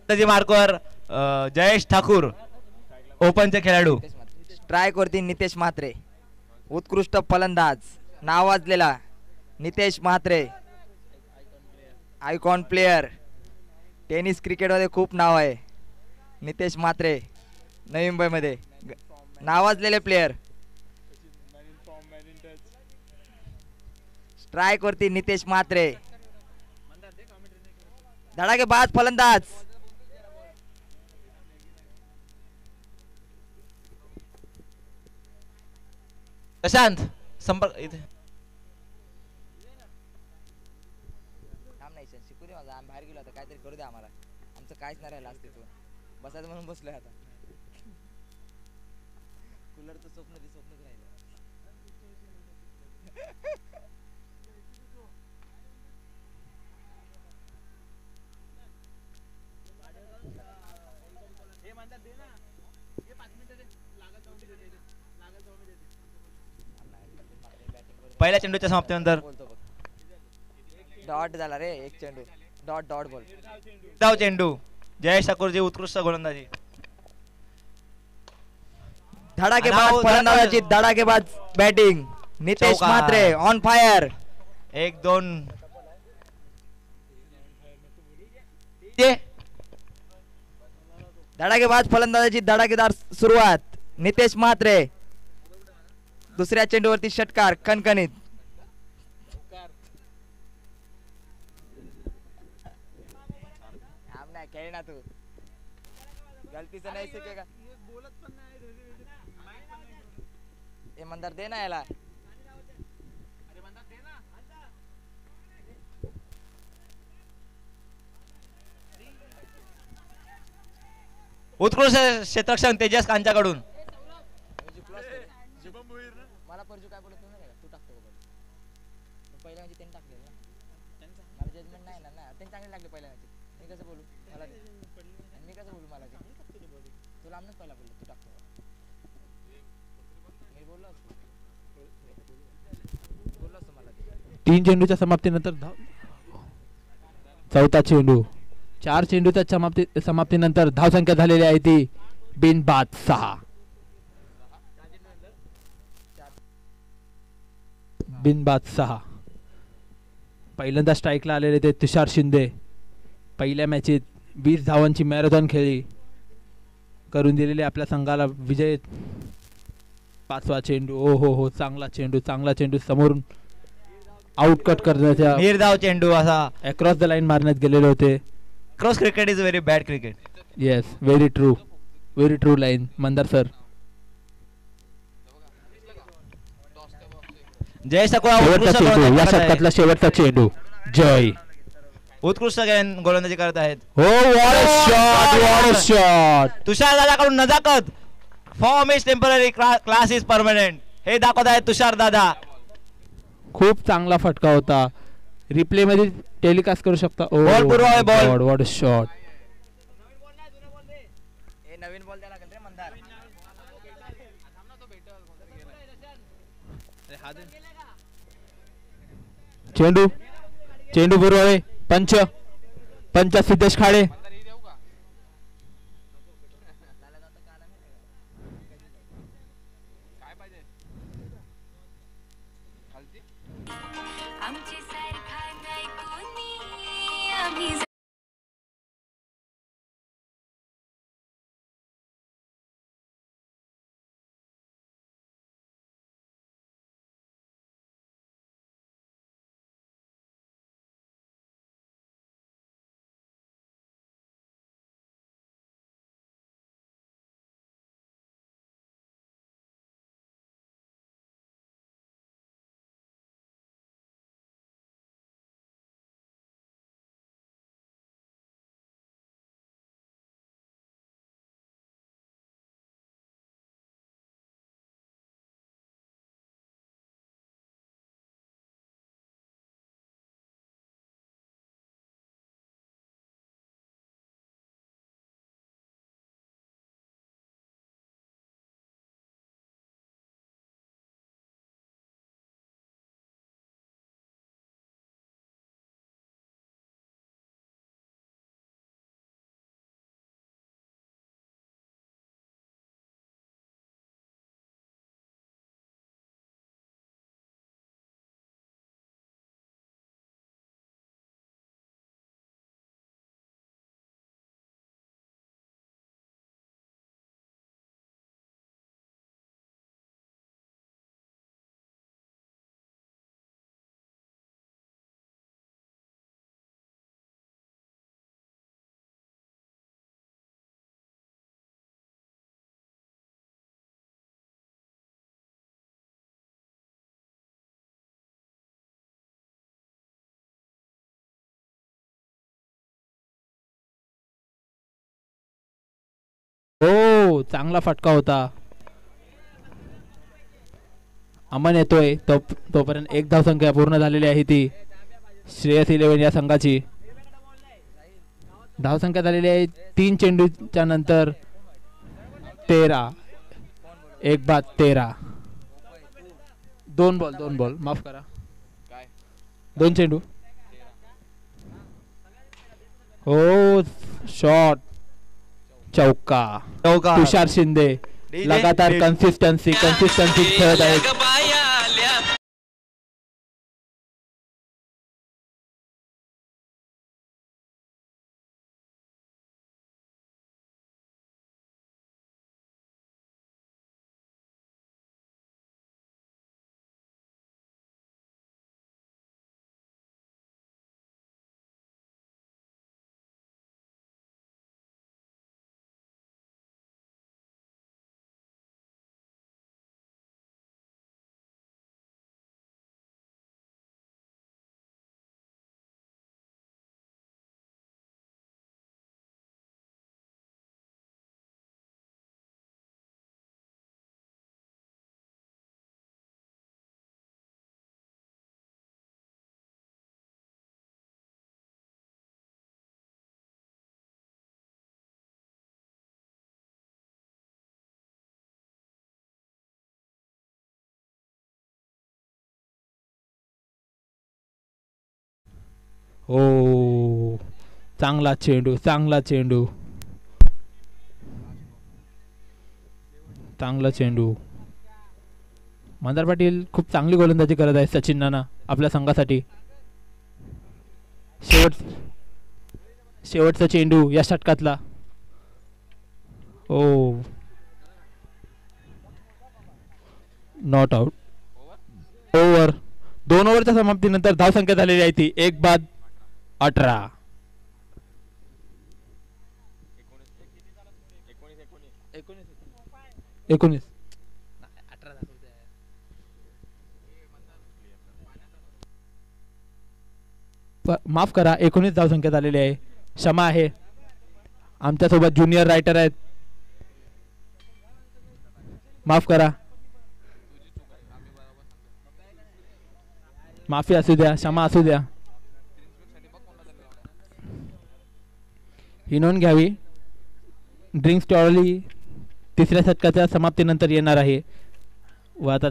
त्याची मार्कवर जयेश ठाकूर ओपनचे खेळाडू. स्ट्राईक वरती नितेश म्हात्रे, उत्कृष्ट फलंदाज नावाजलेला Nitesh Mhatre, icon player, tennis क्रिकेटमध्ये खूप नाव आहे नितेश म्हात्रे. नवी मुंबईमध्ये नावाजलेले प्लेयर. स्ट्राईक वरती नितेश म्हात्रे, धडाकेबाज फलंदाज. प्रशांत संपर्क इथे शिकू दे माझा. आम्ही बाहेर गेलो आता, काहीतरी करू दे आम्हाला. आमचं काहीच नाही राहिलं असते. बसायचं म्हणून बसलोय आता. कूलरचं स्वप्नच राहिलं. पहिल्या चेंडूच्या समाप्तीनंतर डॉट झाला रे. एक चेंडू डॉट डॉट बॉल. धाव चेंडू. जयेश ठाकूरची उत्कृष्ट गोलंदाजी. धडाकेबाज फलंदाजाची धडाकेबाज batting. Nitesh Mhatre on fire. 1-2 धडाकेबाज फलंदाजाची धडाकेदार सुरुवात. नितेश म्हात्रे दुसऱ्या चेंडूवरती षटकार कणकणीत. खेळ ना तू. गलतीचं नाही शिकेगा. हे मंदार दे ना याला. उत्कृष्ट क्षेत्ररक्षण तेजस कांच्याकडून. मला परजू काय बोलत नाही तू टाकतो पहिल्या मॅच त्यांनी टाकले ना. मला जजमेंट नाही ना. त्यांनी चांगले लागले पहिल्या मॅच. मी कसं बोलू मला मी कसं बोलू मला तुला आमनच पहिला बोललो तू टाकतो. मी बोललो असतो मला. 3 चेंडूच्या समाप्तीनंतर चौथा चेंडू. 4 चेंडूच्या समाप्तीनंतर धावसंख्या झालेली आहे ती बिनबाद 6. बिनबाद 6. पहिल्यांदा स्ट्राईकला आलेले ते तुषार शिंदे. पहिल्या मॅचेत 20 धावांची मॅरेथॉन खेळी करून दिलेले आपल्या संघाला विजय. 5वा चेंडू. ओ हो चांगला चेंडू समोरून आउटकट करण्याच्या निर्धाव चेंडू असा अक्रॉस द लाईन मारण्यात गेलेले होते. Cross cricket is very bad cricket. Yes very true line Mandar sir. Jayesh Thakur या षटकातला शेवटचा चेंडू. जय उत्कृष्ट गोलंदाजी करत आहेत. हो व्हॉट अ शॉट. तुषार दादाकडून नजाकत. Form is temporary class is permanent हे दाखवत आहेत तुषार दादा. खूप चांगला फटका होता. रिप्ले मध्ये टेलिकास्ट करू शकता. What a shot. Naveen ball द्यायला लागेल रे मंदार. चेंडू बरोबर. पंच सिद्धेश खाडे. चांगला फटका होता. अमन येतोय तोपर्यंत एक धावसंख्या पूर्ण झालेली आहे ती श्रेयस 11 या संघाची. धावसंख्या झालेली आहे 3 चेंडूच्या नंतर 13. एक बाद 13. 2 बॉल माफ करा 2 चेंडू. हो शॉट चौका. तुषार शिंदे लगातार कन्सिस्टन्सी खेळत आहेत. हो चांगला चेंडू मंदार पाटील खूप चांगली गोलंदाजी करत आहे सचिन नाना आपल्या संघासाठी. शेवटचा चेंडू या षटकातला. Oh not out. ओव्हर 2 ओव्हरच्या समाप्तीनंतर धावसंख्या झालेली आहे ती 1 बाद 18. 19 माफ करा 19 धावसंख्या झालेली आहे. क्षमा आहे. आमच्यासोबत ज्युनियर रायटर आहेत. माफ करा. माफी असू द्या. क्षमा असू द्या. ही नोंद घ्यावी. ड्रिंक्स टॉली तिसऱ्या षटकाच्या समाप्तीनंतर येणार आहे व आता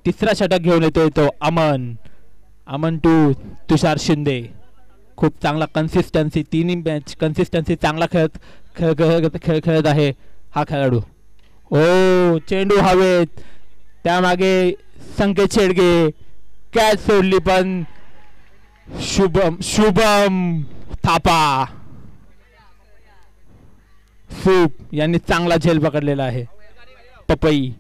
तिसरा षटक घेऊन येतोय तो अमन टू तुषार शिंदे. खूप चांगला कन्सिस्टन्सी तिन्ही मॅच कन्सिस्टन्सी चांगला खेळत आहे हा खेळाडू. ओ चेंडू हवेत त्यामागे संकेत शेडगे कॅच सोडली पण शुभम थापा सूप यांनी चांगला झेल पकडलेला आहे. पपई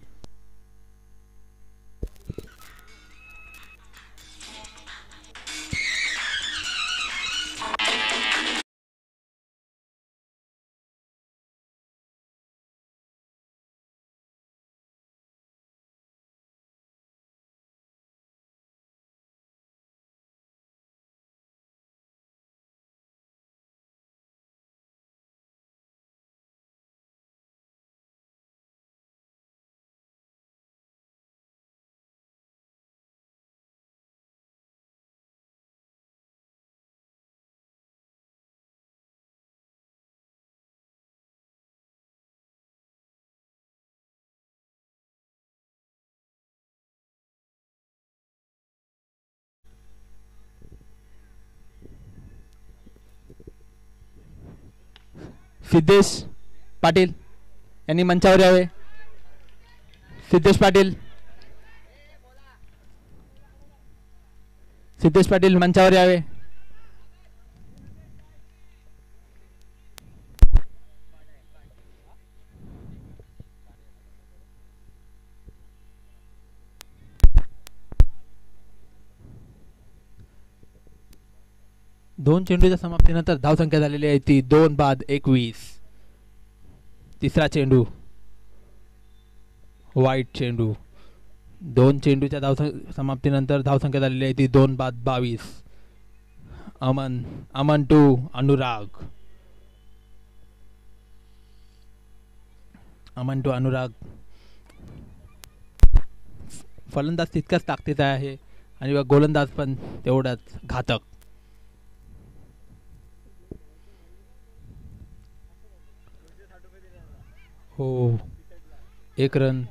सिद्धेश पाटील यांनी मंचावर यावे. सिद्धेश पाटील मंचावर यावे. दोन चेंडूच्या समाप्तीनंतर धावसंख्या झालेली आहे ती 2 बाद 21. तिसरा चेंडू वाईट चेंडू. 2 चेंडूच्या समाप्तीनंतर धावसंख्या झालेली आहे ती 2 बाद 22. अमन टू अनुराग. अमन टू अनुराग. फलंदाज तितकाच ताकदीचा आहे आणि गोलंदाज पण तेवढाच घातक. हो, 1 रन.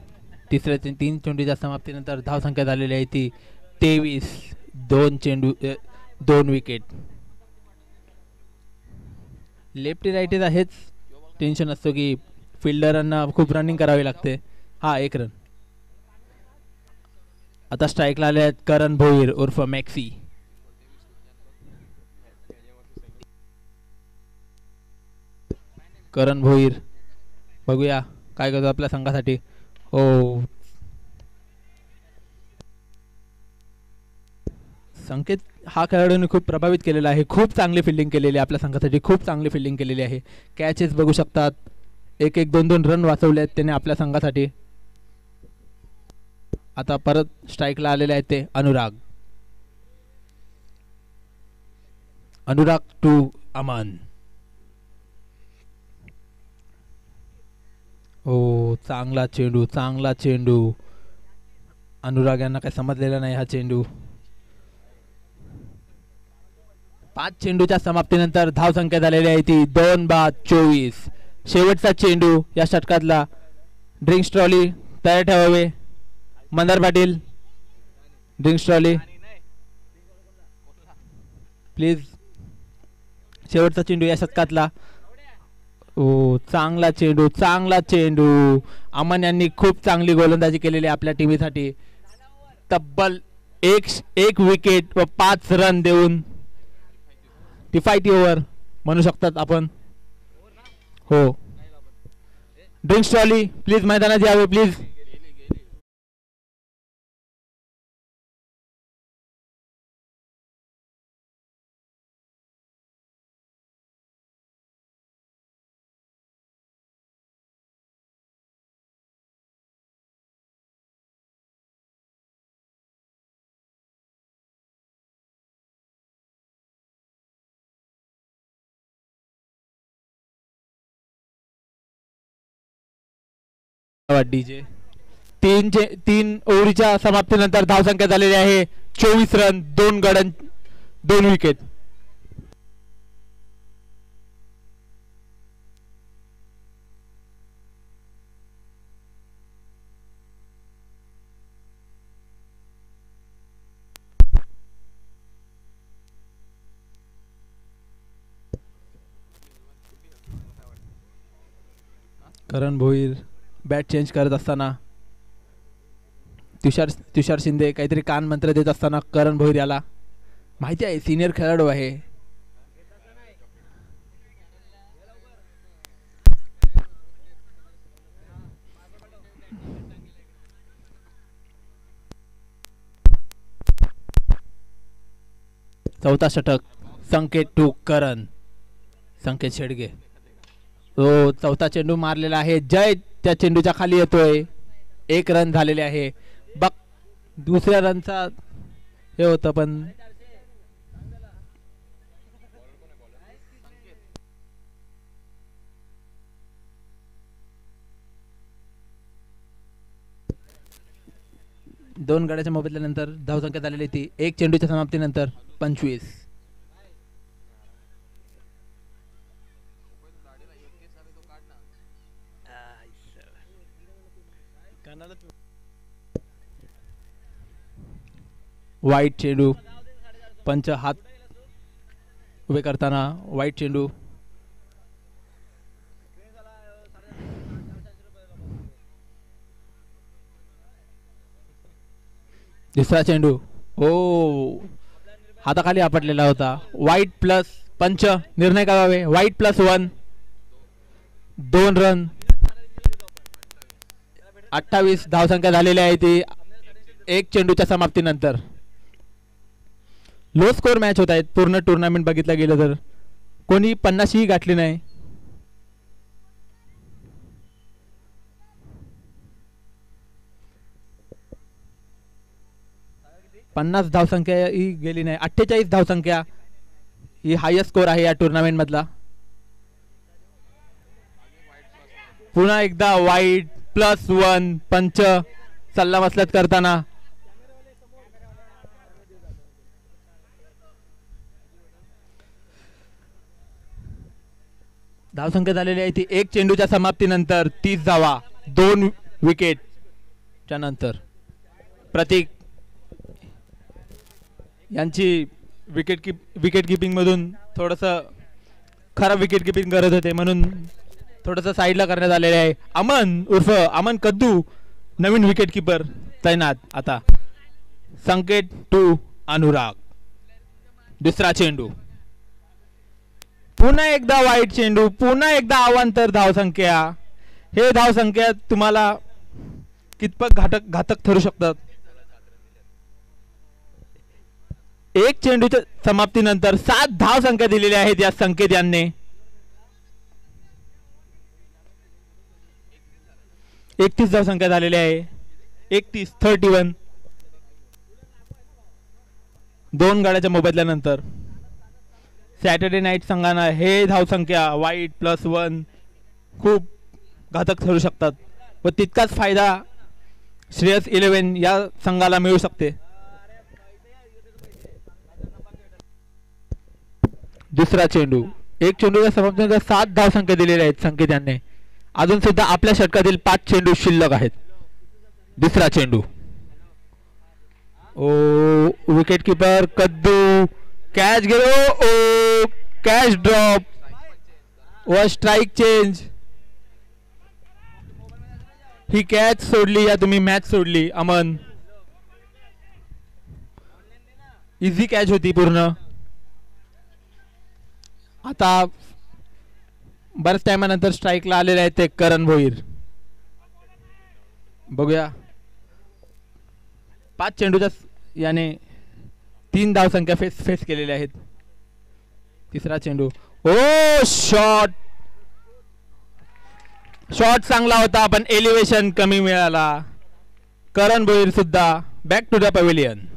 तिसऱ्या 3 चेंडूच्या समाप्तीनंतर धावसंख्या झालेली आहे ती 23. 2 चेंडू 2 विकेट. लेफ्टी राईटी हेच टेन्शन असतो की फिल्डरांना खूप रनिंग करावी लागते. हा 1 रन. आता स्ट्राईकला आले आहेत करण भोईर उर्फ मॅक्सी. करण भोईर बघूया काय करतो आपल्या संघासाठी. हो, संकेत हा खेळाडूने खूप प्रभावित केलेला आहे. खूप चांगली फिल्डिंग केलेली आहे आपल्या संघासाठी. खूप चांगली फिल्डिंग केलेली आहे. कॅचेस बघू शकतात. 1-1 2-2 रन वाचवले आहेत त्याने आपल्या संघासाठी. आता परत स्ट्राईकला आलेले आहेत ते अनुराग. अनुराग टू अमन. हो, चांगला चेंडू, चांगला चेंडू. अनुराग यांना काही समजलेला नाही हा चेंडू. 5 चेंडूच्या समाप्तीनंतर धावसंख्या झालेली आहे ती 2/24. शेवटचा चेंडू या षटकातला. ड्रिंक्स ट्रॉली तयार ठेवावे. Mandar Patil, drinks trolley please. शेवटचा चेंडू या षटकातला. ओ, चांगला चेंडू, चांगला चेंडू. अमन यांनी खूप चांगली गोलंदाजी केलेली आपल्या टीमसाठी. तब्बल एक विकेट व 5 रन देऊन किफायती ओव्हर म्हणू शकतात आपण. हो, ड्रिंक्स ट्रॉली प्लीज मैदानात यावे प्लीज. डीजे. 3 ओव्हरीच्या समाप्तीनंतर धावसंख्या झालेली आहे 24 रन. 2 गड 2 विकेट. करण भोईर बॅट चेंज करत असताना तुषार शिंदे काहीतरी कान मंत्र देत असताना करण भोईर याला माहिती आहे सिनियर खेळाडू आहे. चौथा षटक संकेत टू करण. संकेत शेडगे. तो चौथा चेंडू मारलेला आहे. जय त्या चेंडूच्या खाली येतोय. 1 रन झालेले आहे. बघ, दुसऱ्या रनचा हे होतं पण दोन गड्याच्या मोबदल्यानंतर धावसंख्या झालेली ती 1 चेंडूच्या समाप्तीनंतर 25. वाईट चेंडू. पंच हात उभे करताना वाईट चेंडू. दुसरा चेंडू. ओ, हाताखाली आपटलेला होता. वाईट प्लस पंच निर्णय करावे. वाईट +1. 2 रन. 28 धावसंख्या झालेली आहे ती 1 चेंडूच्या समाप्तीनंतर. लो स्कोर मॅच होत आहेत. पूर्ण टुर्नामेंट बघितलं गेलं तर कोणी 50 ही गाठली नाही. पन्नास धावसंख्या ही गेली नाही. 48 धावसंख्या ही हायेस्ट स्कोर आहे या टुर्नामेंट मधला. पुन्हा एकदा वाईट +1 पंच सल्लामसलत करताना. धावसंख्या झालेली आहे ती 1 चेंडूच्या समाप्तीनंतर 30 धावा 2 विकेटच्या नंतर. प्रतीक यांची विकेट किपिंग मधून थोडंसं खराब विकेट किपिंग करत होते म्हणून थोडंसं साईडला करण्यात आलेले आहे. अमन उर्फ अमन कद्दू नवीन विकेट किपर तैनात. आता संकेत टू अनुराग. दुसरा चेंडू पुन्हा एकदा वाईट चेंडू पुन्हा एकदा अवांतर धावसंख्या. हे धावसंख्या तुम्हाला कितपत घातक ठरू शकतात. 1 चेंडूच्या समाप्तीनंतर 7 धावसंख्या दिलेल्या आहेत या संकेत यांनी. 31 धावसंख्या झालेल्या आहे. 31 2 गाड्याच्या मोबदल्यानंतर सॅटर्डे नाईट संघांना हे धावसंख्या वाईट +1 खूप घातक ठरू शकतात व तितकाच फायदा श्रेयस 11 या संघाला मिळू शकते. दुसरा चेंडू 1 चेंडूच्या समाप्तीनंतर 7 धावसंख्या दिलेल्या आहेत संकेत यांनी. अजून सुद्धा आपल्या षटकातील 5 चेंडू शिल्लक आहेत. दुसरा चेंडू ओ विकेट कीपर कद्दू कॅच गेलो. ओ कॅच ड्रॉप व स्ट्राइक चेंज. ही कॅच सोडली या तुम्ही मॅच सोडली अमन. इझी कॅच होती पूर्ण. आता बऱ्याच टायमानंतर स्ट्राईकला आलेले आहेत ते करण भोईर. बघूया 5 चेंडूच्या याने 3 धावसंख्या फेस केलेल्या आहेत. तिसरा चेंडू ओ शॉट चांगला होता पण एलिव्हेशन कमी मिळाला. करण भोईर सुद्धा back to the pavilion.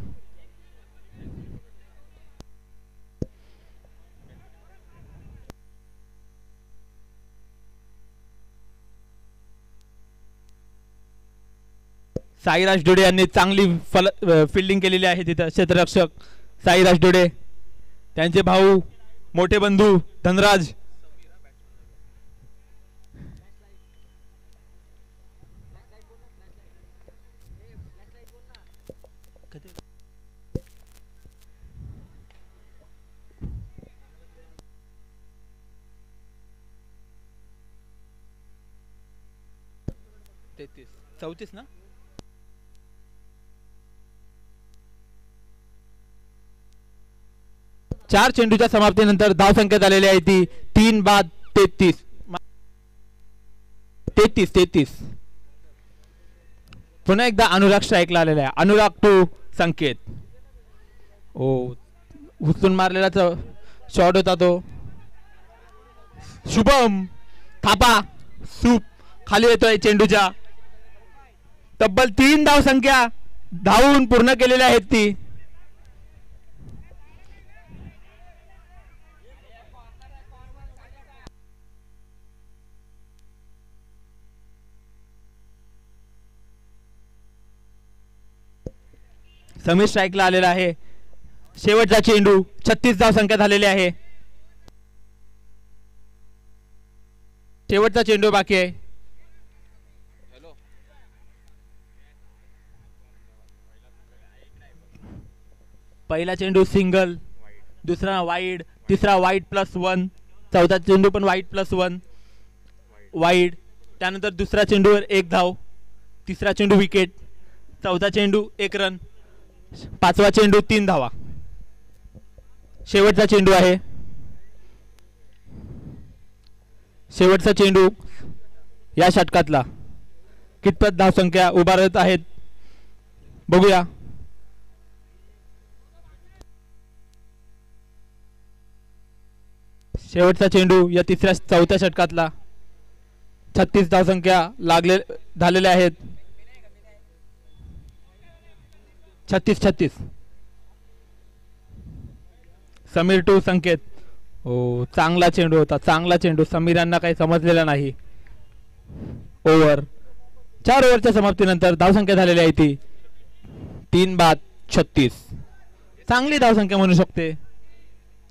Sairaj Dode यांनी चांगली फिल्डिंग केलेली आहे तिथं. क्षेत्ररक्षक साईराज डोडे त्यांचे भाऊ मोठे बंधू धनराज. तेहतीस 34 ना. चार चेंडूच्या समाप्तीनंतर धावसंख्या झालेली आहे ती 3 बाद 33. पुन्हा एकदा अनुराग स्ट्राईकला आलेला आहे. अनुराग टू संकेत. ओ उचलून मारलेला शॉट होता तो. शुभम थापा सूप खाली येतोय चेंडूच्या. तब्बल 3 धावसंख्या धावून पूर्ण केलेल्या आहेत ती. समीर स्ट्राईकला आलेला आहे. शेवटचा चेंडू 36 धावसंख्या झालेली आहे. शेवटचा चेंडू बाकी आहे. पहिला चेंडू सिंगल, दुसरा वाईड, तिसरा वाईड +1, चौथा चेंडू पण वाईड +1 वाईड. त्यानंतर दुसरा चेंडूवर 1 धाव, तिसरा चेंडू विकेट, चौथा चेंडू 1 रन, पाचवा चेंडू 3 धावा. शेवटचा चेंडू आहे. शेवटचा चेंडू या षटकातला कितपत धावसंख्या उभारत आहेत बघूया. शेवटचा चेंडू या चौथ्या षटकातला 36 धावसंख्या झालेल्या आहेत. 36. समीर टू संकेत. हो चांगला चेंडू होता, चांगला चेंडू. समीर यांना काही समजलेला नाही. ओव्हर. 4 ओव्हरच्या समाप्तीनंतर धावसंख्या झालेली आहे ती 3 बाद 36. चांगली धावसंख्या म्हणू शकते,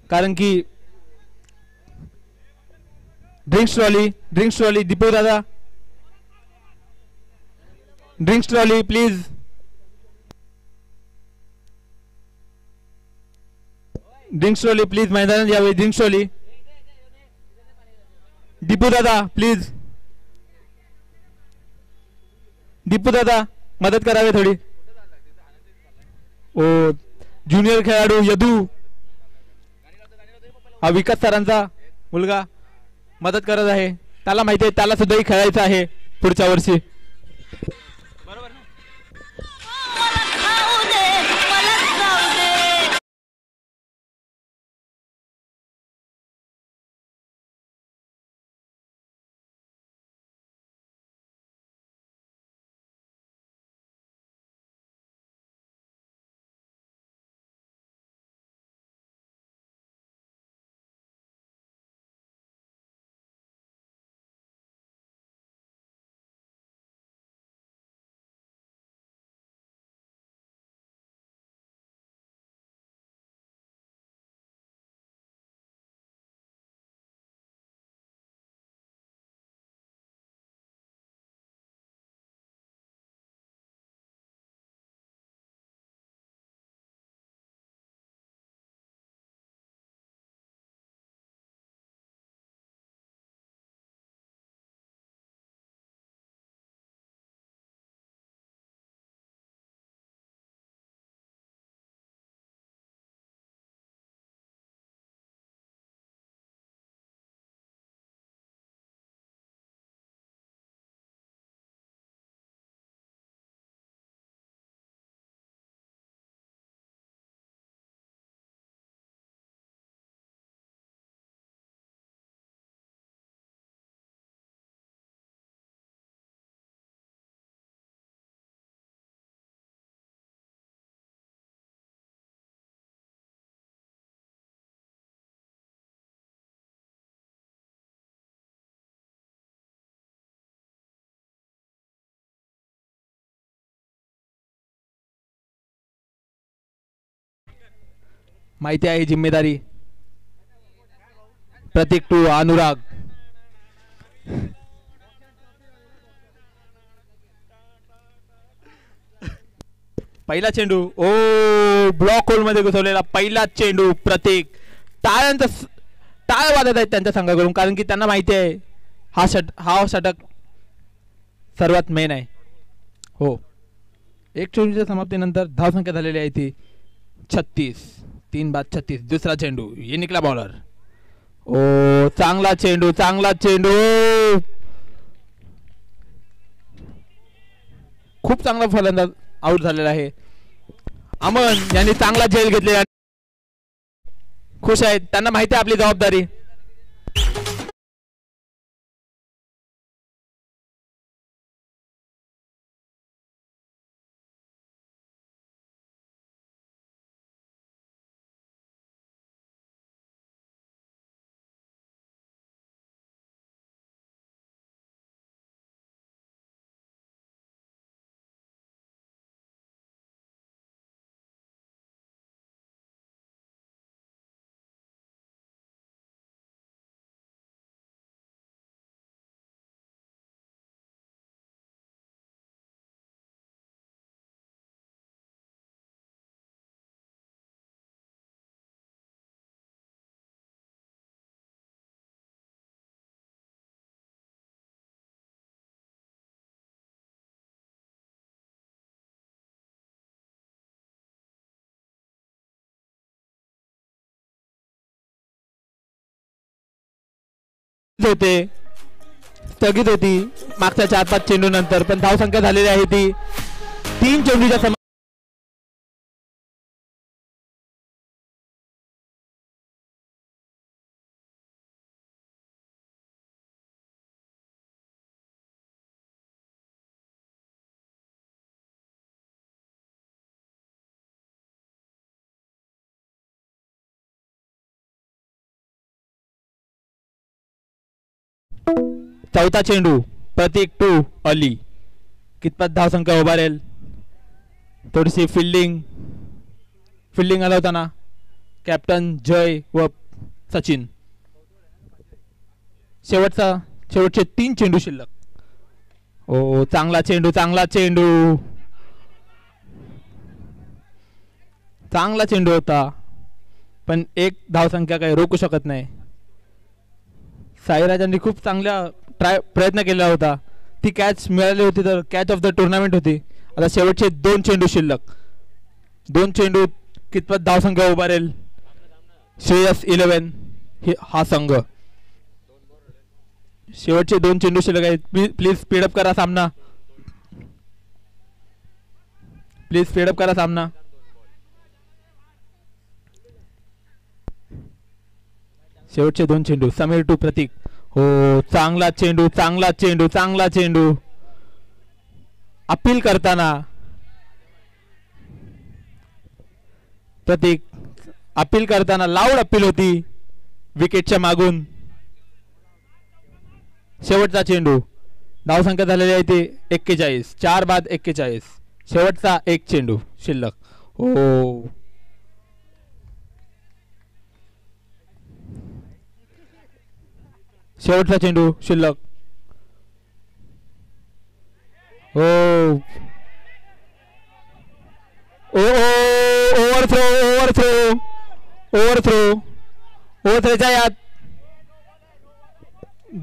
कारण की ड्रिंक्स ट्रॉली दीपू दादा, drinks trolley please. Drinks trolley please मैदानात यावे. ड्रिंक्स ट्रॉली दीपू दादा प्लीज. दीपू दादा मदत करावे थोडी. ओ ज्युनियर खेळाडू यदू, हा विकास सरांचा मुलगा मदत करत आहे. त्याला माहिती आहे त्याला सुद्धाही खेळायचं आहे पुढच्या वर्षी. माहिती आहे जिम्मेदारी. प्रतीक टू अनुराग. पहिला चेंडू ओ ब्लॉक होल मध्ये घुसवलेला पहिला चेंडू. प्रतीक टाळ वाजत आहेत त्यांच्या संघाकडून, कारण की त्यांना माहिती आहे हा षटक सर्वात मेन आहे. हो, एक चेंडूच्या समाप्तीनंतर धावसंख्या झालेली आहे ती 36. 3 बाद 36. दुसरा चेंडू ये निकला बॉलर. ओ चांगला चेंडू खूप चांगला फलंदाज आउट झालेला आहे. अमन यांनी चांगला झेल घेतलेला, खुश आहेत. त्यांना माहिती आहे आपली जबाबदारी. होते स्थगित होती मागच्या 4-5 चेंडू नंतर, पण धावसंख्या झालेली आहे ती 3 चेंडूच्या चौथा चेंडू प्रतीक 2 अली. कितपत धावसंख्या उभारेल. थोडीशी फिल्डिंग हलवताना कॅप्टन जय व सचिन. शेवटचे 3 चेंडू शिल्लक. ओ चांगला चेंडू होता, पण एक धावसंख्या काही रोखू शकत नाही. साईराजांनी खूप चांगला प्रयत्न केला होता. ती कॅच मिळाली होती तर कॅच ऑफ द टुर्नामेंट होती. आता शेवटचे 2 चेंडू शिल्लक. 2 चेंडू कितपत धावसंख्या उभारेल श्रेयस 11 हा संघ. शेवटचे 2 चेंडू शिल्लक आहेत. प्लीज स्पीडअप करा सामना. शेवटचे 2 चेंडू. समीर टू प्रतीक. हो चांगला चेंडू. अपील करताना प्रतीक लाऊड अपील होती विकेटच्या मागून. शेवटचा चेंडू. धावसंख्या झालेली आहे ती 41. 4 बाद 41. शेवटचा 1 चेंडू शिल्लक. हो शेवटचा चेंडू शिल्लक. हो ओव्हरथ्रोच्या यात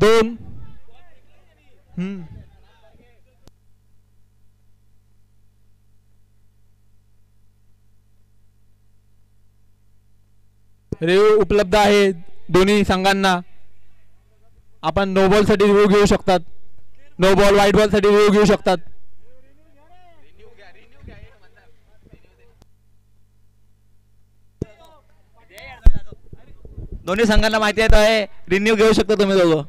2. रिव्ह्यू उपलब्ध आहे दोन्ही संघांना. आपण नो बॉल साठी रिव्ह्यू घेऊ शकतात. नो बॉल व्हाईट बॉल साठी रिव्ह्यू घेऊ शकतात. दोन्ही संघांना माहिती आहे रिन्यू घेऊ शकता तुम्ही दोघं.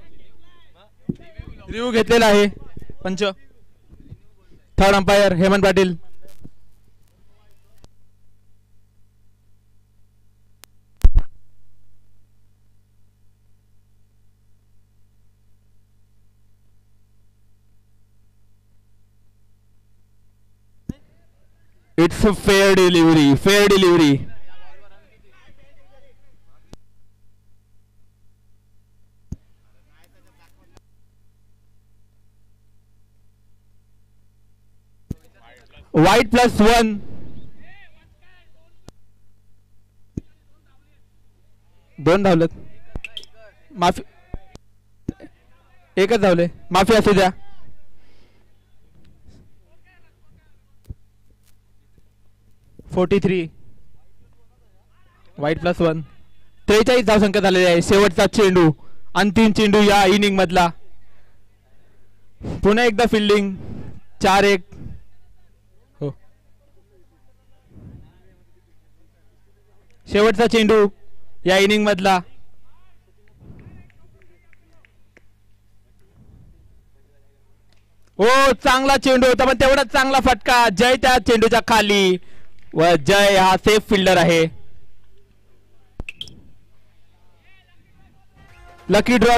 रिव्ह्यू घेतलेला आहे पंच. Third umpire Hemant Patil. It's a fair delivery. वाईट +1. 2 धावलेत. माफी. एकच धावले. माफी असू द्या. (43) वाईट +1. 43 धावसंख्या झालेली आहे. शेवटचा चेंडू. अंतिम चेंडू या इनिंग मधला. पुन्हा एकदा फिल्डिंग. 4-1. हो शेवटचा चेंडू या इनिंग मधला. हो चांगला चेंडू होता पण तेवढाच चांगला फटका. जय त्या चेंडूच्या खाली व जय हा सेफ फिल्डर आहे. लकी ड्रॉ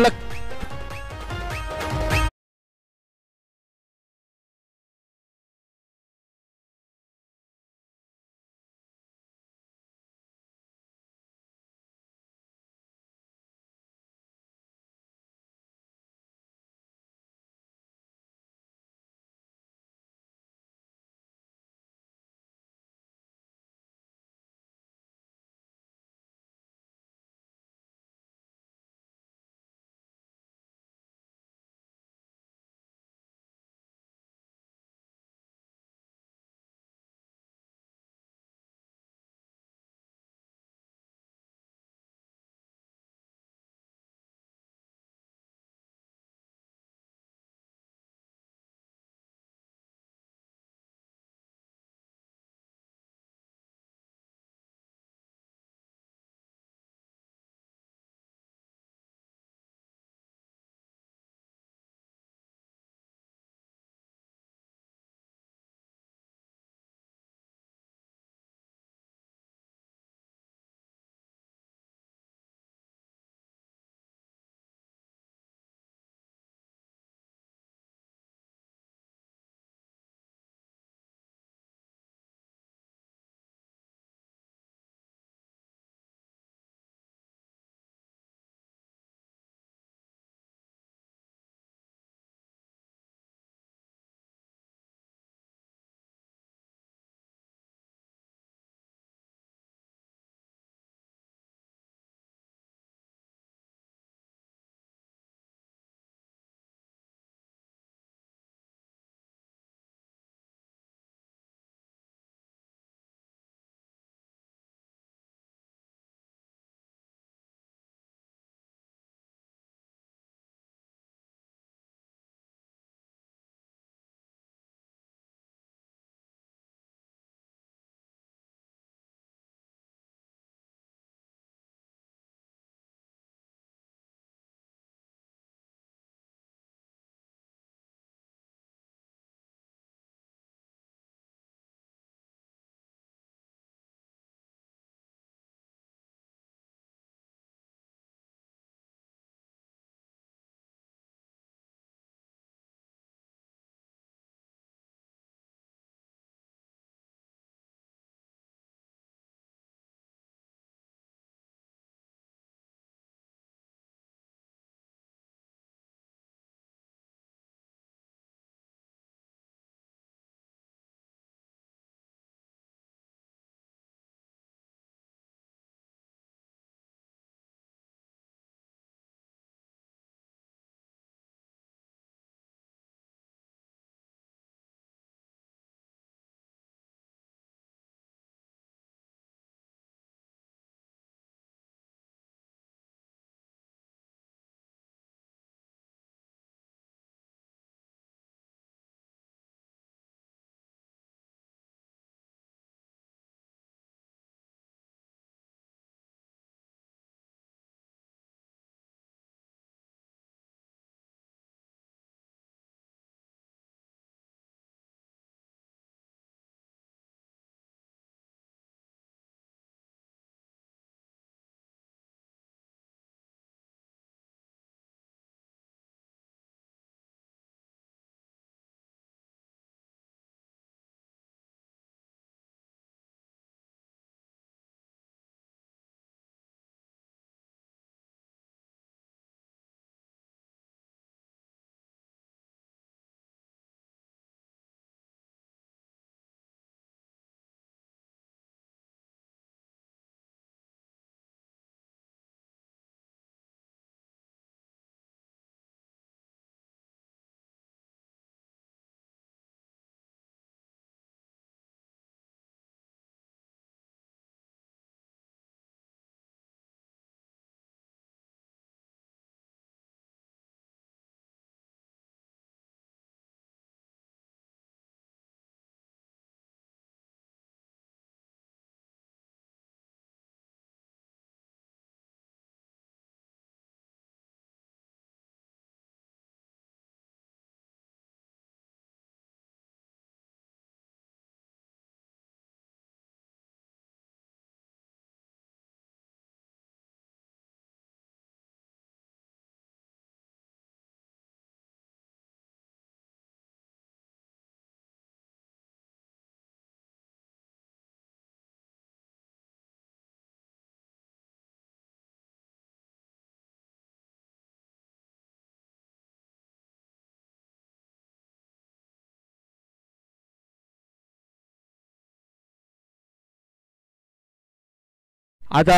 आता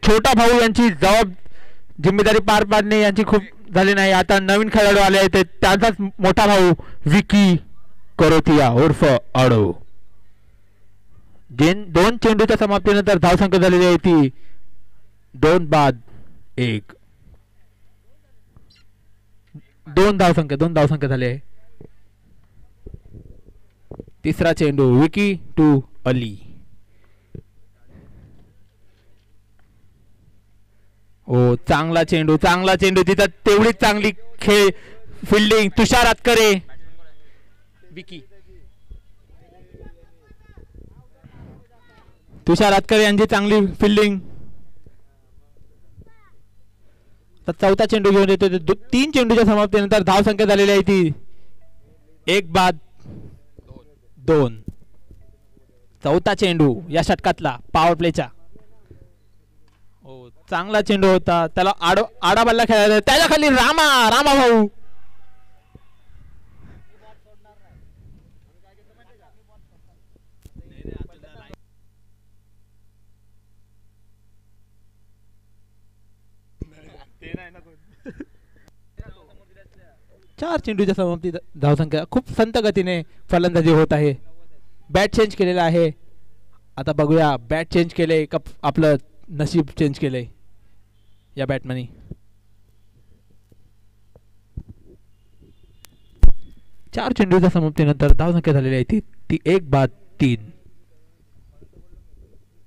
छोटा भाऊ यांची जिम्मेदारी पार पाडणे यांची खूप झाली नाही. आता नवीन खेळाडू आले आहेत त्यांचाच मोठा भाऊ विकी करोतिया उर्फ आडो. 2 चेंडूच्या समाप्तीनंतर धावसंख्या झालेली आहे ती 2 बाद 1. 2 धावसंख्या झाली आहे. तिसरा चेंडू विकी टू अली. ओ चांगला चेंडू तिथं तेवढीच चांगली फिल्डिंग तुषार आतकरे. विकी तुषार आतकरे यांची चांगली फिल्डिंग. चौथा चेंडू घेऊन येतो. 3 चेंडूच्या समाप्तीनंतर धावसंख्या झालेली आहे ती 1 बाद 2. चौथा चेंडू या षटकातला पॉवर प्लेचा. चांगला चेंडू होता. त्याला आडा बल्ला खेळायचा. त्याच्या खाली रामा भाऊ. चार चेंडूच्या समाप्ती धावसंख्या. खूप संत गतीने फलंदाजी होत आहे. बॅट चेंज केलेला आहे. आता बघूया बॅट चेंज केले का आपलं नशीब चेंज केलंय या बॅटमनी. चार चेंडूच्या समाप्तीनंतर धावसंख्या झालेली आहे ती 1 बाद 3.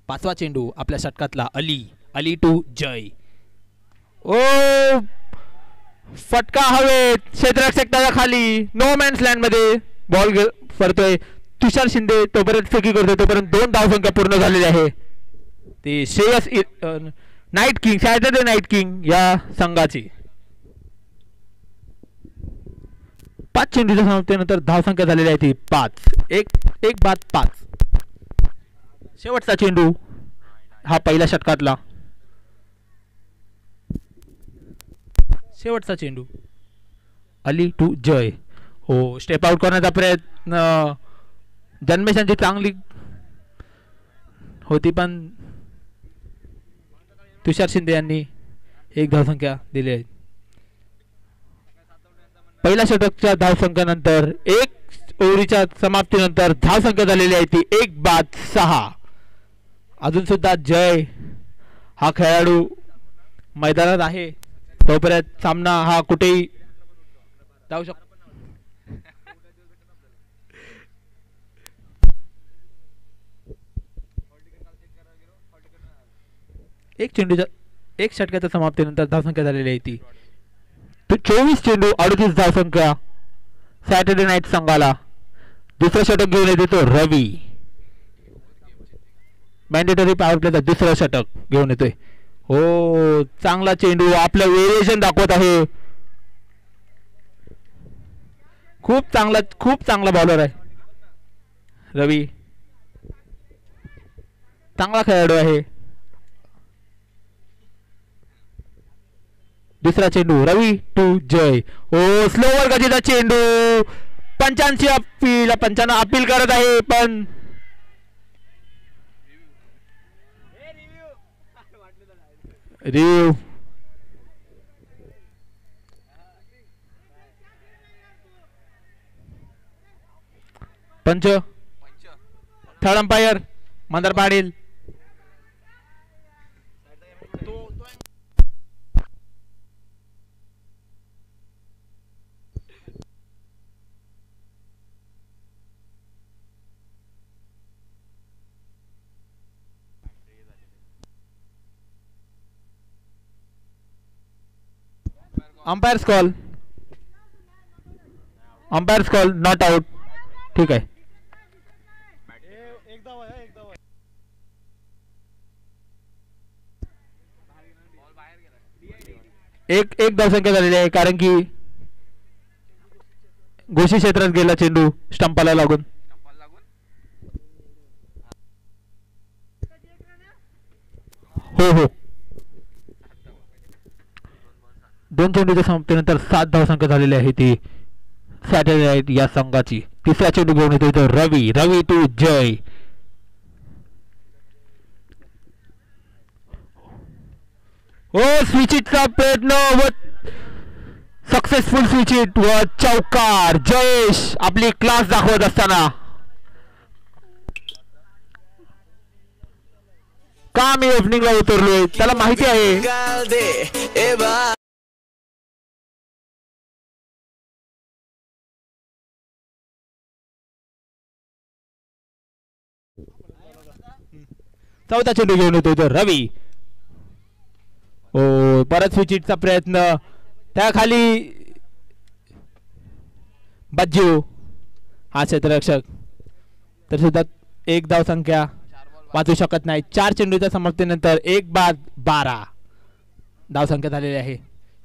पाचवा चेंडू आपल्या षटकातला अली टू जय. ओ फटका हवेत क्षेत्ररक्षक त्याच्या खाली नो मॅन्स लँड मध्ये बॉल फरतोय. तुषार शिंदे तोपर्यंत फेकी करतोय. तोपर्यंत 2 धावसंख्या पूर्ण झालेली आहे. ते Shreyas night king Saturday night king या संघाची. 5 चेंडूच्या समाप्तीनंतर धावसंख्या झालेली आहे ती 5. 1 बाद 5. शेवटचा चेंडू हा पहिल्या षटकातला. शेवटचा चेंडू अली टू जय. हो स्टेप आउट करण्याचा प्रयत्न जन्मेशांची चांगली होती पण तुषार शिंदे यांनी 1 धावसंख्या दिली आहे. पहिल्या षटकाच्या धावसंख्येनंतर 1 ओव्हरीच्या समाप्तीनंतर धावसंख्या झालेली आहे ती 1 बाद 6. अजून सुद्धा जय हा खेळाडू मैदानात आहे. तोपर्यंत सामना हा कुठेही जाऊ शकतो. एक षटकाच्या समाप्तीनंतर धावसंख्या झालेली आहे ती 24 चेंडू 38 धावसंख्या सॅटर्डे नाईट संघाला. दुसरं षटक घेऊन येतो तो रवी. मॅन्डेटरी पॉवर प्लेचा दुसरं षटक घेऊन येतोय. हो चांगला चेंडू आपलं व्हेरिएशन दाखवत आहे. खूप चांगला बॉलर आहे रवी. चांगला खेळाडू आहे. दुसरा चेंडू रवी टू जय. ओ स्लोवर गतीचा चेंडू. पंचांची अपील करत आहे पण रिव्ह्यू पंच third umpire Mandar Patil. Umpires call not out. ठीक आहे. एक धावसंख्या झालेली आहे कारण की घोषी क्षेत्रात गेला चेंडू स्टंपाला लागून. हो 2 चेंडूच्या समाप्तीनंतर 7 धावसंख्या झालेली आहे ती सॅटर्डे नाईट या संघाची. तिसरा चेंडू घेऊन येतो रवी टू जय. ओ स्विचिटचा प्रयत्न व सक्सेसफुल स्विचिट व चौकार. जयेश आपली क्लास दाखवत असताना का मी ओपनिंगला उतरलोय त्याला माहिती आहे. चौथा चेंडू घेऊन येतो तो रवी. ओ परत स्विचिटचा प्रयत्न त्याखाली बज्जू हा क्षेत्ररक्षक तर सुद्धा एक धाव संख्या वाचू शकत नाही. 4 चेंडूच्या समाप्तीनंतर 1-12 धाव संख्या झालेली आहे.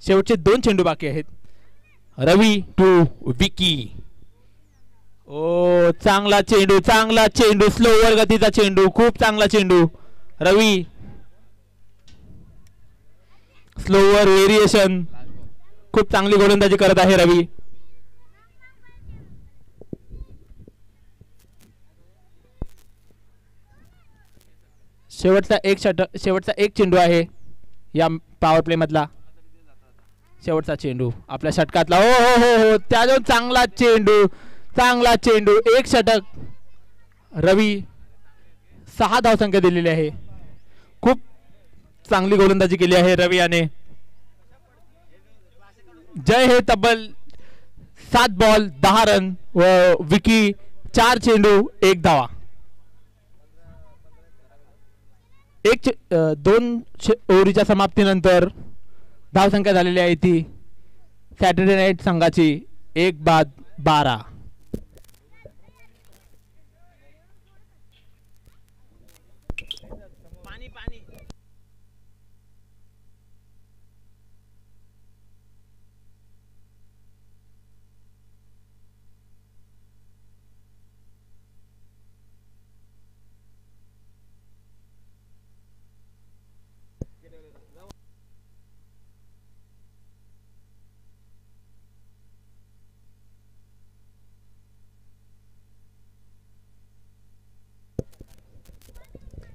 शेवटचे 2 चेंडू बाकी आहेत. रवी टू विकी. ओ चांगला चेंडू स्लोवर गतीचा चेंडू खूप चांगला चेंडू. रवी स्लोवर व्हेरिएशन खूप चांगली गोलंदाजी करत आहे रवी. शेवटचा एक चेंडू आहे या पॉवर प्ले मधला. शेवटचा चेंडू आपल्या षटकातला. हो हो हो हो त्याजवळ चांगला चेंडू एक षटक. रवी 6 धावसंख्या दिलेली आहे. खूप चांगली गोलंदाजी केली आहे रवी याने. जय हे तब्बल 7 बॉल 10 रन व विकी 4 चेंडू 1 धावा. 2 ओव्हरीच्या समाप्तीनंतर धावसंख्या झालेली आहे ती सॅटर्डे नाईट संघाची 1-12.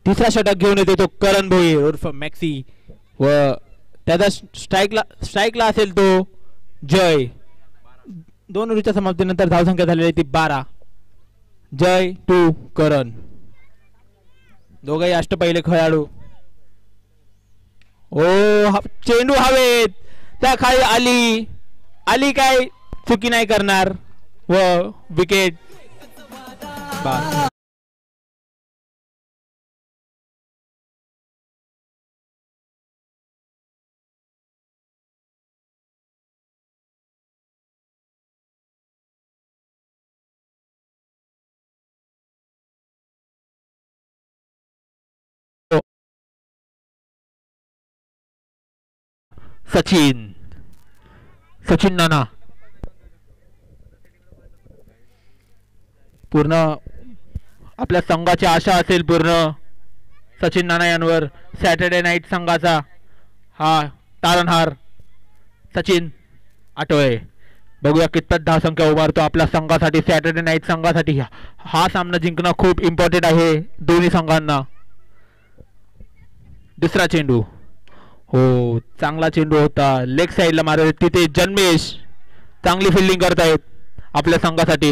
तिसरा षटक घेऊन येतो तो करण भोईर उर्फ मॅक्सी व त्याचा स्ट्राईकला असेल तो जय. 2 ओव्हरच्या समाप्तीनंतर धावसंख्या झालेली ती 12. जय टू करण. दोघेही अष्टपैलू खेळाडू. ओ चेंडू हवेत त्या खाली आली काय चुकी नाही करणार व विकेट. सचिन नाना पूर्ण आपल्या संघाची आशा असेल पूर्ण सचिन नाना यांवर. सॅटर्डे नाईट संघाचा हा तारणहार सचिन आटोळे. बघूया कितपत धावसंख्या उभारतो आपल्या संघासाठी. सॅटर्डे नाईट संघासाठी हा सामना जिंकणं खूप इम्पॉर्टंट आहे दोन्ही संघांना. दुसरा चेंडू. हो चांगला चेंडू होता लेग साइडला मारत तिथे जन्मेश चांगली फिल्डिंग करतायत आपल्या संघासाठी.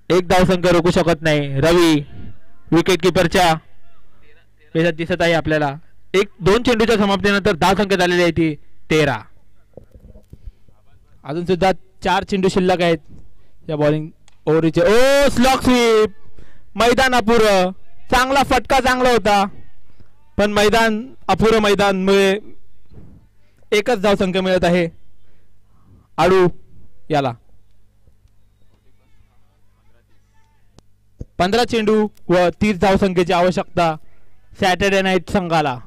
1 धावसंख्या रोखू शकत नाही. रवी विकेट किपरच्या याच्यात दिसत आहे आपल्याला. 2 चेंडूच्या समाप्तीनंतर धावसंख्या झालेली आहे ती 13. अजून सुद्धा 4 चेंडू शिल्लक आहेत या बॉलिंग ओव्हरीचे. ओ स्लॉग स्वीप. मैदान अपुरं. चांगला फटका चांगला होता पण मैदान अपुरं मैदानमुळे 1च धावसंख्या मिळत आहे आडू याला. 15 चेंडू व 30 धावसंख्येची आवश्यकता सॅटर्डे नाईट संघाला.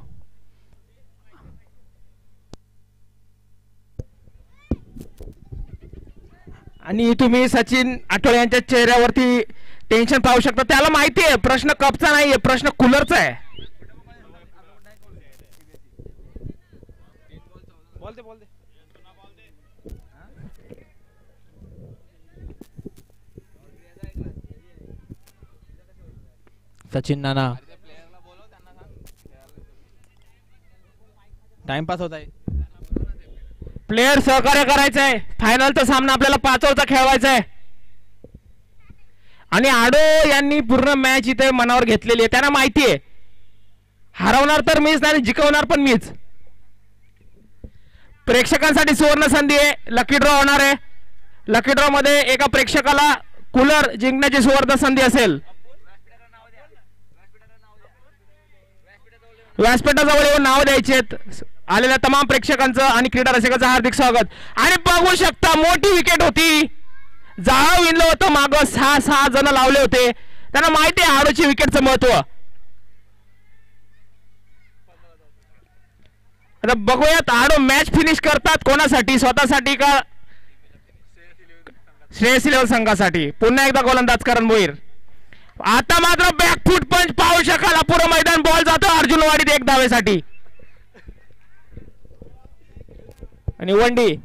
आणि तुम्ही सचिन आठवले यांच्या चेहऱ्यावरती टेन्शन पाहू शकता. त्याला माहिती आहे प्रश्न कपचा नाहीये प्रश्न कूलरचा आहे. सचिन नाना टाइमपास होत आहे. प्लेयर सहकार्य करायचंय. फायनलचा सामना आपल्याला 5 ओव्हरचा खेळवायचा आहे. आणि आडो यांनी पूर्ण मॅच इथे मनावर घेतलेली आहे. त्यांना माहिती आहे हरवणार तर मीच आणि जिंकवणार पण मीच. प्रेक्षकांसाठी सुवर्ण संधी आहे. लकी ड्रॉ होणार आहे. लकी ड्रॉ मध्ये एका प्रेक्षकाला कूलर जिंकण्याची सुवर्ण संधी असेल. व्यासपीठाजवळ येऊन नाव द्यायचे. आलेल्या तमाम प्रेक्षकांचं आणि क्रीडा रसिकांचं हार्दिक स्वागत. आणि बघू शकता मोठी विकेट होती. जाळं विणलं होतं. मागं 6 जण लावले होते. त्यांना माहिती आहे आडोची विकेटचं महत्व. आता बघूयात आडो मॅच फिनिश करतात कोणासाठी, स्वतःसाठी का श्रेयस 11 संघासाठी. पुन्हा एकदा गोलंदाज करण भोईर. आता मात्र बॅकफूट पंच पाहू शकाल. अपुरं मैदान बॉल जातो अर्जुनवाडीत 1 धावेसाठी. आणि वंडी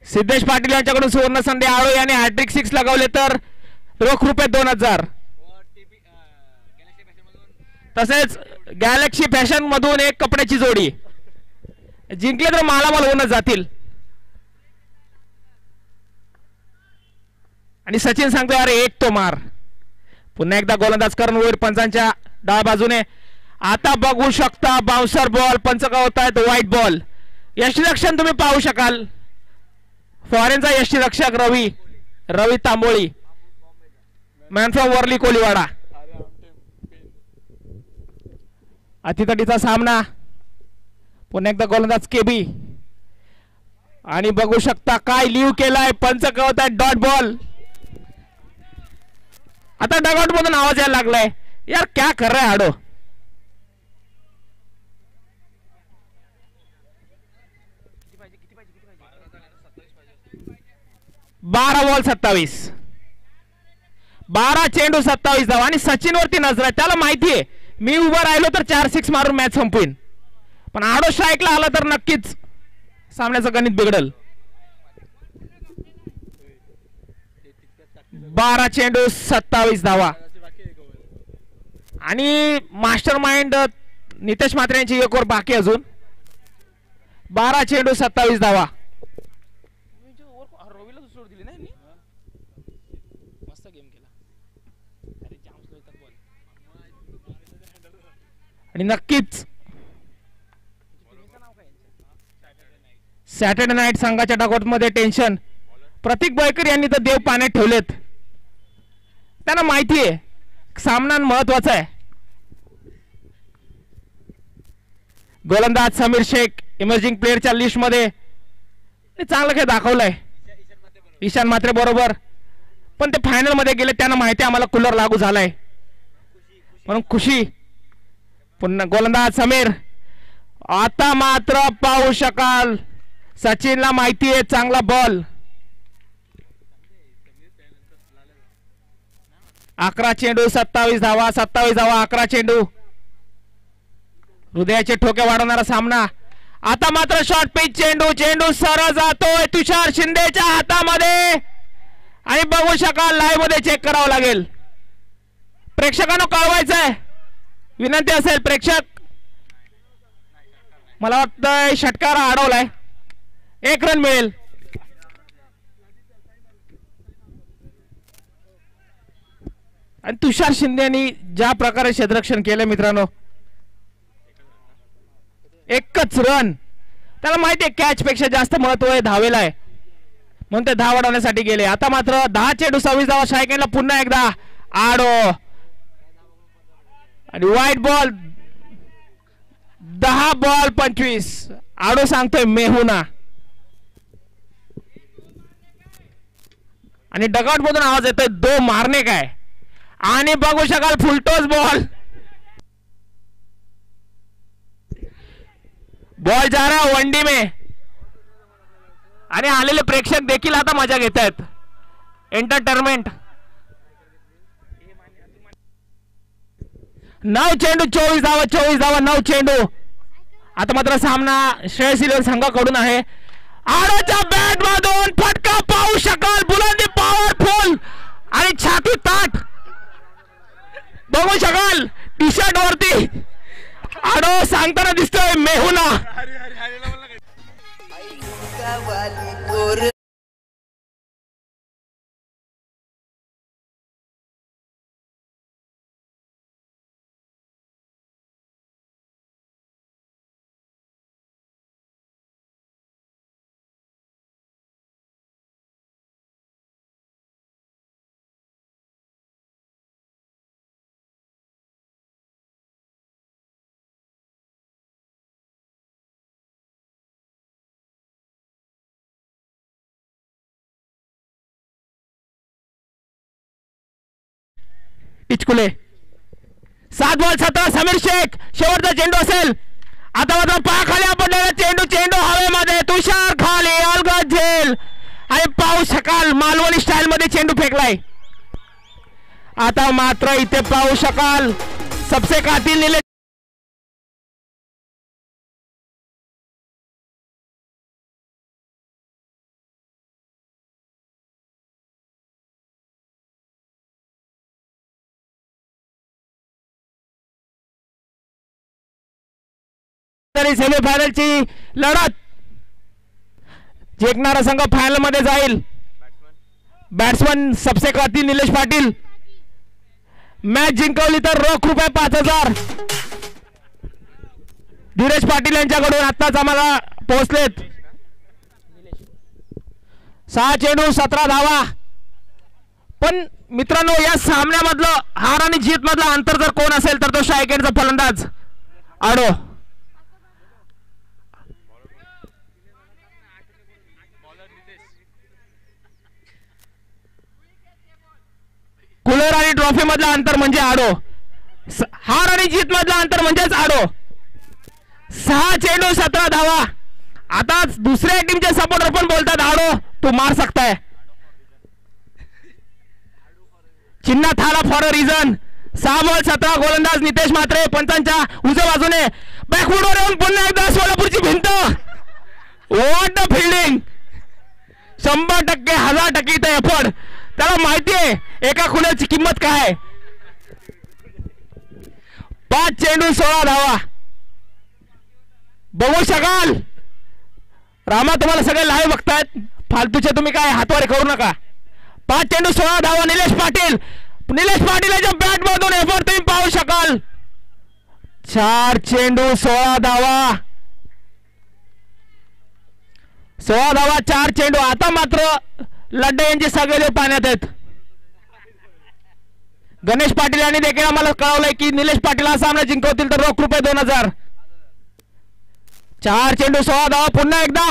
सिद्धेश पाटील यांच्याकडून सुवर्ण संधी. आळो याने हॅट्रिक 6 लगावले तर रोख रुपये 2000. तसेच गॅलेक्सी फॅशन मधून एक कपड्याची जोडी. जिंकले तर मालामाल होऊनच जातील. आणि सचिन सांगतोय अरे एक तो मार. पुन्हा एकदा गोलंदाज करण होईल पंचांच्या डाव्या बाजूने. आता बघू शकता बाउन्सर बॉल. पंच होतायत व्हाईट बॉल. यष्टीरक्षण तुम्ही पाहू शकाल. फॉरेनचा यष्टीरक्षक रवी तांबोळी, मॅन फ्रॉम वर्ली कोलीवाडा. अतितटीचा सामना. पुन्हा एकदा गोलंदाज केबी. आणि बघू शकता काय लिव्ह केलाय. पंच कळवतायत डॉट बॉल. आता डगआउट मधून आवाज यायला लागलाय. यार क्या कर रहा है आडो. 12 बॉल 27. 12 चेंडू 27 धावा. आणि सचिन वरती नजर आहे. त्याला माहिती आहे मी उभा राहिलो तर 4 6 मारून मॅच संपवीन. पण आडो स्ट्राईकला आला तर नक्कीच सामन्याचं गणित बिघडल. 12 चेंडू 27 धावा. आणि मास्टर माइंड नितेश म्हात्रे यांची 1 ओव्हर बाकी अजून. 12 चेंडू 27 धावा. आणि नक्कीच सॅटर्डे नाईट संघाच्या डगआउट मध्ये टेन्शन. प्रतीक बळकर यांनी तर देव पाण्यात ठेवलेत. त्यांना माहिती आहे सामना महत्वाचा आहे. गोलंदाज समीर शेख इमर्जिंग प्लेअरच्या लिस्ट मध्ये चांगलं काय दाखवलंय. ईशान मात्रे बरोबर. पण ते फायनल मध्ये गेले. त्यांना माहिती आहे आम्हाला कूलर लागू झालाय म्हणून खुशी. पुन्हा गोलंदाज समीर. आता मात्र पाहू शकाल सचिनला माहिती आहे चांगला बॉल. 11 चेंडू 27 धावा. 27 धावा 11 चेंडू. हृदयाचे ठोके वाढवणारा सामना. आता मात्र शॉर्ट पिच चेंडू. चेंडू सरळ जातोय तुषार शिंदेच्या हातामध्ये. आणि बघू शकाल लाईव्ह मध्ये चेक करावं लागेल. प्रेक्षकांना कळवायचंय. विनंती असेल प्रेक्षक. मला वाटतं षटकार अडवलाय. 1 रन मिळेल. आणि तुषार शिंदे यांनी ज्या प्रकारे क्षेत्ररक्षण केलं मित्रांनो. एकच रन. त्याला माहिती आहे कॅच पेक्षा जास्त महत्व आहे धावेला आहे म्हणून ते धाव वाढवण्यासाठी गेले. आता मात्र 10 चेंडू 26 धावा. शायकेनला पुन्हा एकदा आडो. आणि व्हाईट बॉल. 10 बॉल 25. आडो सांगतोय मेहुना. आणि डगआउट मधून आवाज येतोय दो मारणे काय. आणि बघू शकाल फुलटोस बॉल. बॉल जा रहा वनडी में. आणि आलेले प्रेक्षक देखील आता मजा घेत आहेत. एंटरटेनमेंट. 9 चेंडू 24 धावा. 24 धावा 9 चेंडू. आता मात्र सामना श्रेयस 11 संघाकडून आहे. आडोच्या बॅट मधून फटका पाहू शकाल. बुलंदी पॉवरफुल आणि छाती ताट बघू शकाल. टी शर्ट वरती आडो सांगताना दिसतोय मेहुना. पिचकुले 7 बॉल 17. समीर शेख शेवटचा चेंडू असेल. आता मात्र पायाखाली आपडलेला चेंडू, चेंडू हवेमध्ये. तुषार खाली अलगद झेल आणि पाहू शकाल मालवणी स्टाईल मध्ये चेंडू फेकलाय. आता मात्र इथे पाहू शकाल सबसे कातिल निलेश सेमीफायनलची लढत जिंकणारा संघ फायनल मध्ये जाईल. बॅट्समन सबसे कातिल निलेश पाटील. मॅच जिंकवली तर रोख रुपये 5,000 धीरज पाटील यांच्याकडून आत्ताच आम्हाला पोहोचलेत. 6 चेंडू 17 धावा. पण मित्रांनो या सामन्यामधलं हार आणि जीत मधलं अंतर जर कोण असेल तर तो शायकेडचा फलंदाज आडो. कुलर आणि ट्रॉफी मधला अंतर म्हणजे आडो. हार आणि जीत मधला अंतर म्हणजेच आडो. 6 चेंडू 17 धावा. आता दुसऱ्या टीमचे सपोर्टर पण बोलतात आडो तू मार सकताय. चिन्ह थाला फॉर अ रिझन. 6 बॉल 17. गोलंदाज नितेश म्हात्रे पंचांच्या उजव्या बाजूने. बॅकफुटवर येऊन पुन्हा एकदा सोलापूरची भिंत. What the fielding. 100% 1000% इथे एफर्ट. त्याला माहिती आहे एका खुण्याची किंमत काय. 5 चेंडू 16 धावा. बघू शकाल रामा तुम्हाला सगळे लाईव्ह बघतायत फालतूचे तुम्ही काय हातवारे करू नका. 5 चेंडू 16 धावा. निलेश पाटील. निलेश पाटील याच्या बॅट मधून एफर्ट तुम्ही पाहू शकाल. 4 चेंडू 16 धावा. 16 धावा 4 चेंडू. आता मात्र लड्डे यांचे सगळे पाण्यात आहेत. गणेश पाटील यांनी देखील आम्हाला कळवलंय की निलेश पाटील हा सामना जिंकवतील तर रोख रुपये 2,000. 4 चेंडू 16 धावा. पुन्हा एकदा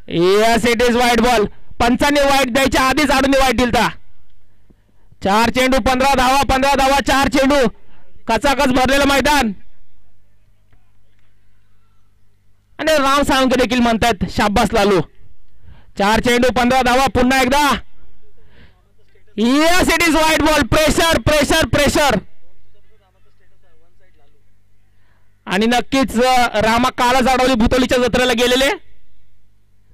यस इट इज वाईट बॉल. पंचांनी वाईट द्यायच्या आधीच आडून वाईट दिलता. 4 चेंडू 15 धावा. 15 धावा 4 चेंडू. कचाकच भरलेलं मैदान. आणि राम साळुंके देखील म्हणतात शाब्बास लालू. 4 चेंडू 15 धावा. पुन्हा एकदा यस इट इज वाईट बॉल. Pressure pressure pressure. आणि नक्कीच रामा कालच अडवली भुतोलीच्या जत्रेला गेलेले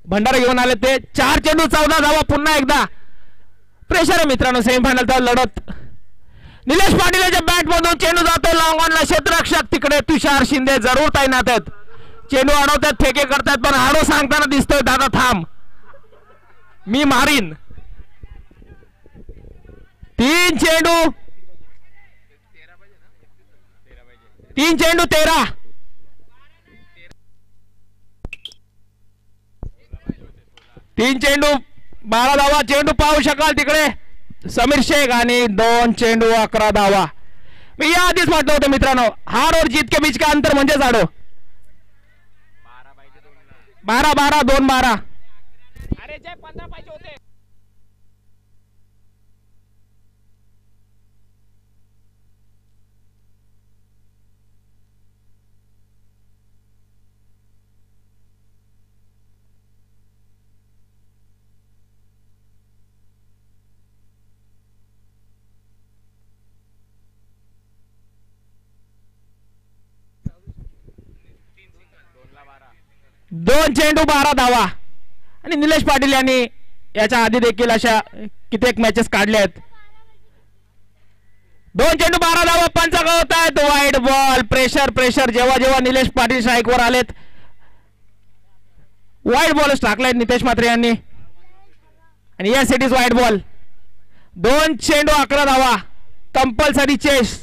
भंडारा घेऊन आले ते. 4 चेंडू 14 धावा. पुन्हा एकदा प्रेशर आहे मित्रांनो. सेमीफायनलचा लढत. निलेश पाटील याच्या बॅट मधून चेंडू जातो लॉंग ऑनला. क्षेत्ररक्षक तिकडे तुषार शिंदे जरूर तैनात आहेत. चेंडू अडवतात फेके करतात पण आडो सांगताना दिसतोय दादा थांब मी मारीन. 3 चेंडू 13. 3 चेंडू 12 धावा. चेंडू पाहू शकाल तिकडे समीर शेख. आणि 2 चेंडू 11 धावा. मी या आधीच म्हटलं होतं मित्रांनो हार और जीत के बीच का अंतर म्हणजेच आडो. 12 2 12. अरे जे 15 पाहिजे होते. दोन चेंडू 12 धावा. आणि निलेश पाटील यांनी याच्या आधी देखील अशा कित्येक मॅचेस काढल्या आहेत. 2 चेंडू 12 धावा, पंच होत आहेत. Wide ball. Pressure pressure. जेव्हा जेव्हा निलेश पाटील स्ट्राईकवर आलेत वाईड बॉलच टाकलाय नितेश म्हात्रे यांनी आणि yes it is wide ball. 2 चेंडू 11 धावा, कंपल्सरी चेस.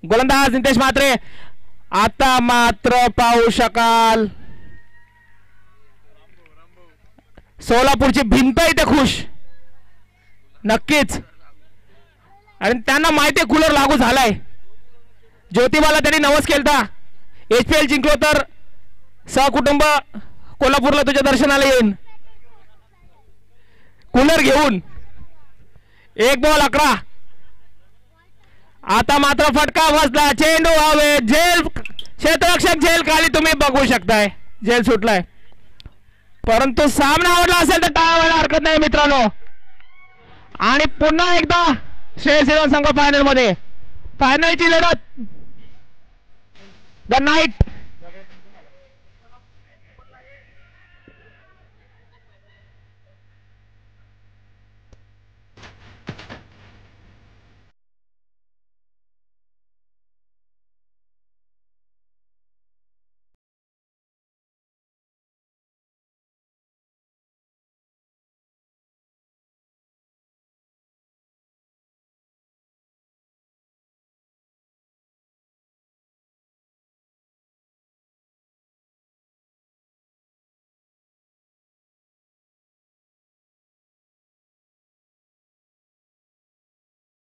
गोलंदाज नितेश म्हात्रे. आता मात्र पाहू शकाल सोलापूरची भिंत इथे खुश नक्कीच, आणि त्यांना माहिती कूलर लागू झालाय. ज्योतिबाला त्यांनी नवस केलता, HPL जिंकलो तर सहकुटुंब कोल्हापूरला तुझ्या दर्शनाला येईन कूलर घेऊन. 1 बॉल 11. आता मात्र फटका बसला. चेंडू हवे. झेल क्षेत्ररक्षक झेल खाली तुम्ही बघू शकताय. झेल सुटलाय, परंतु सामना आवडला असेल तर टाळायला हरकत नाही मित्रांनो. आणि पुन्हा एकदा श्रेयस संघ फायनल मध्ये. फायनलची लढत द नाईट